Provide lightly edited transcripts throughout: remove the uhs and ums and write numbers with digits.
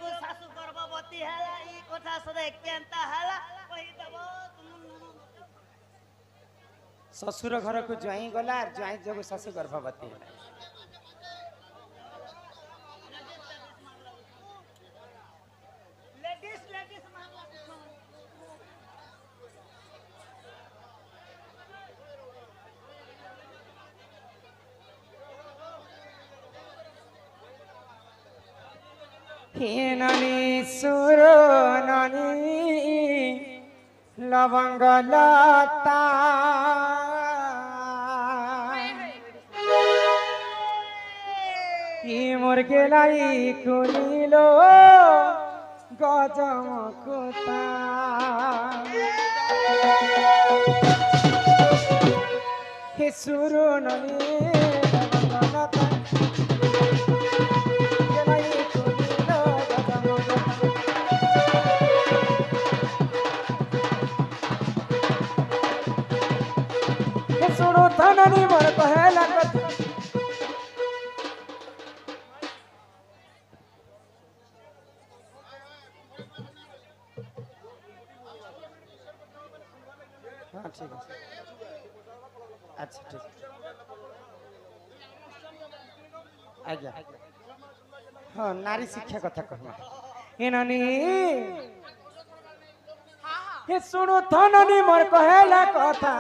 को सासु गर्भवती हैला ई कथा सदे केंता हैला कहि देबो ससुर घर को ज्वाई गला ज्वाई जो सासु गर्भवती है लेडीज ननी सुर ननी लवंग लता मुर्गे लाई कुनीलो गजम कुता हे सुर ननी लवंग लता धननी मर कहेला कथा हाँ ठीक है अच्छा ठीक आज्ञा हाँ नारी शिक्षा कथा कहना इनानी हे सुनो धननी मर कहेला कथा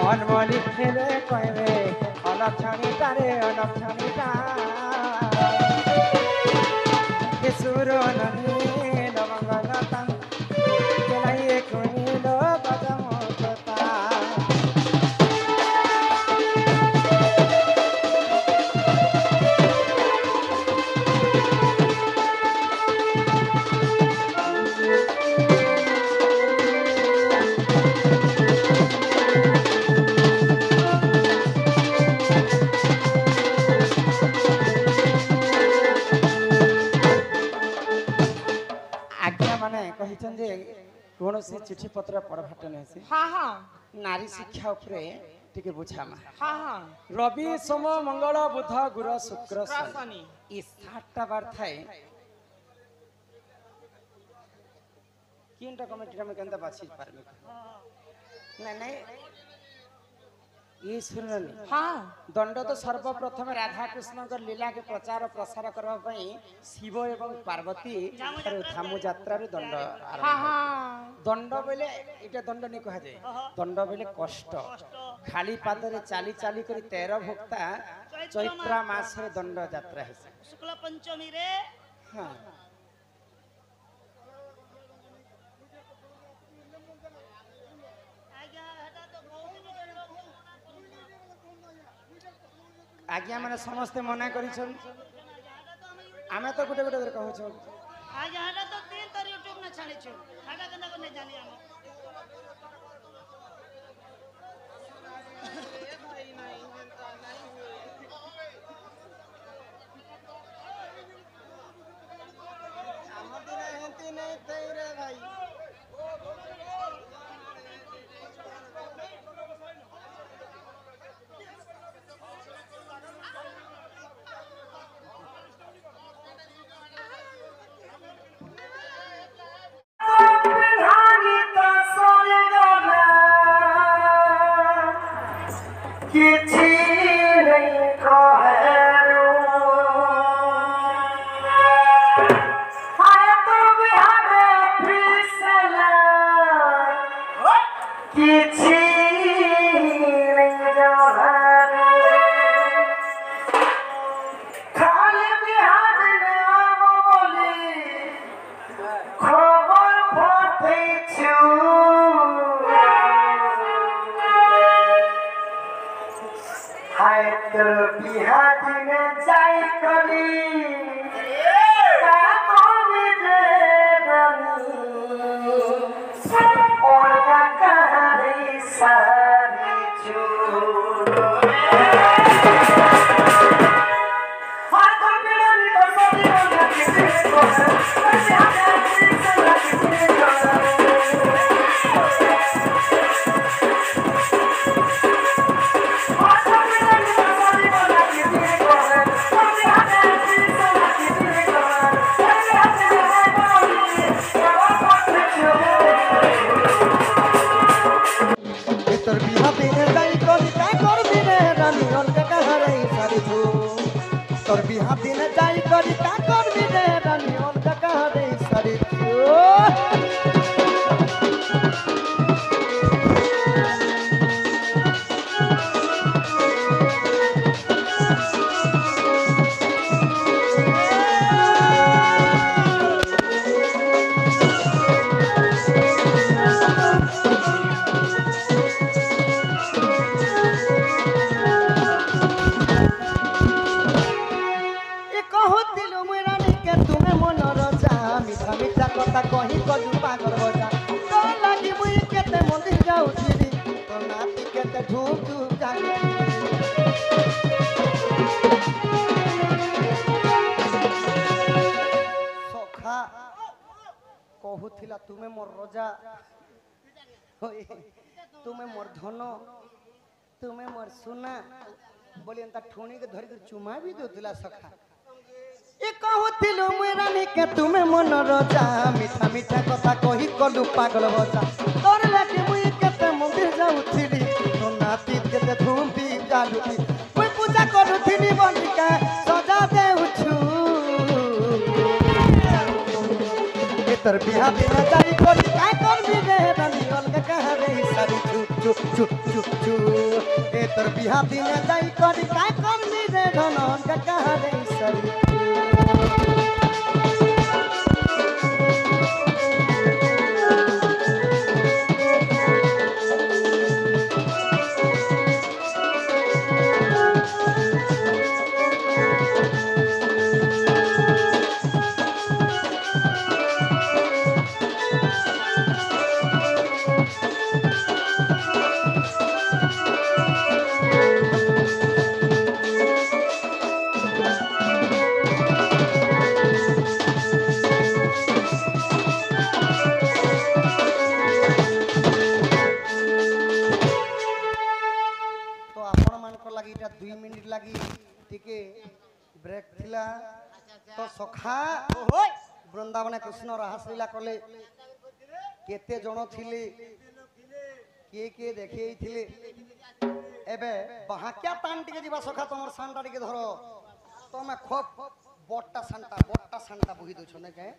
मनमनी खेले कहवे अलक्षणिता रे अलक्षणिता सुर ननी लवंग लता केलाई कुनीलो गजम कुता कौन से चिठी पत्र पढ़ाट नहीं हाँ हाँ नारी शिक्षा उपरे टिके बुझामा हाँ हाँ रवि सोम मंगल बुध गुरु शुक्र शनि ये 7टा बार थाए किनटा कमेटी में केनता बाछि पारमे नहीं नहीं ये सुननी हाँ दंड तो सर्वप्रथम राधा कृष्ण लीला के प्रचार प्रसार करबा पई शिव एवं पार्वती धामु यात्रा रे दंड हाँ हाँ दंड बोले इटा दंड नहीं कहा जाए दंड बोले कष्ट खाली पाद रे चाली चाली करी 13 भक्ता चैत्र मास रे दंड यात्रा है शुक्ल पंचमी रे हां आज्ञा माने समस्ते मना करिछन आमे तो गुटे गुटे कहू छ आज हाडा तो 3 तर यूट्यूब में छाड़ी छु हाडा कना को नहीं जानी हम हमर दिन हेंती नहीं थई रे भाई Kichi हाय तो बिहा दिन जाई करी का कोनी दे बनी और का कहानी सारी चूर हाय तो बिहा दिन जाई তোর বিহা দিনে যাই করি কা করবি রে রানী অলকা কাহারে সারি তু তোর বিহা দিনে যাই করি কা করবি রে রানী অলকা কাহারে সারি তু কথা কহি কলু পাগল বজা তো লাগি মুই কেতে মন্দির যাউছিলি তো নাতি কেতে ধূপ ধূপ জানি সখা কহুছিলা তুমি মোর রজা তুমি মোর ধন তুমি মোর সোনা বলি এন্তা ঠুনিকে ধরি চুমা বি দেউছিলা সখা এ কহুছিলু মুই রানী কে তুমি মন রজা মিঠা মিঠা কথা কহি কলু পাগল বজা তোর লাগি মুই কেতে মন্দির যাউছিলি তো নাতি কেতে ধুমপি জালুছি মুই পূজা করুছিলি বলিকা সজা দেউছু এ তোর বিহা দিনে যাই করি কাই করবি রে রানী অলকা কাহারে সারি চুপ চুপ চুপ চুপ চুপ এ তোর বিহা দিনে যাই করি কাই করবি রে ধন অলকা কাহারে সারি ब्रेक थिला तो सखा वृंदावन कृष्ण रासलीला कले केते जण थिले के देखे थिले एबे बाहाक्या तान टिके जीवा सखा तमर सानटा टिके धरो तमे खूब बट्टा सानटा बुही दो छने के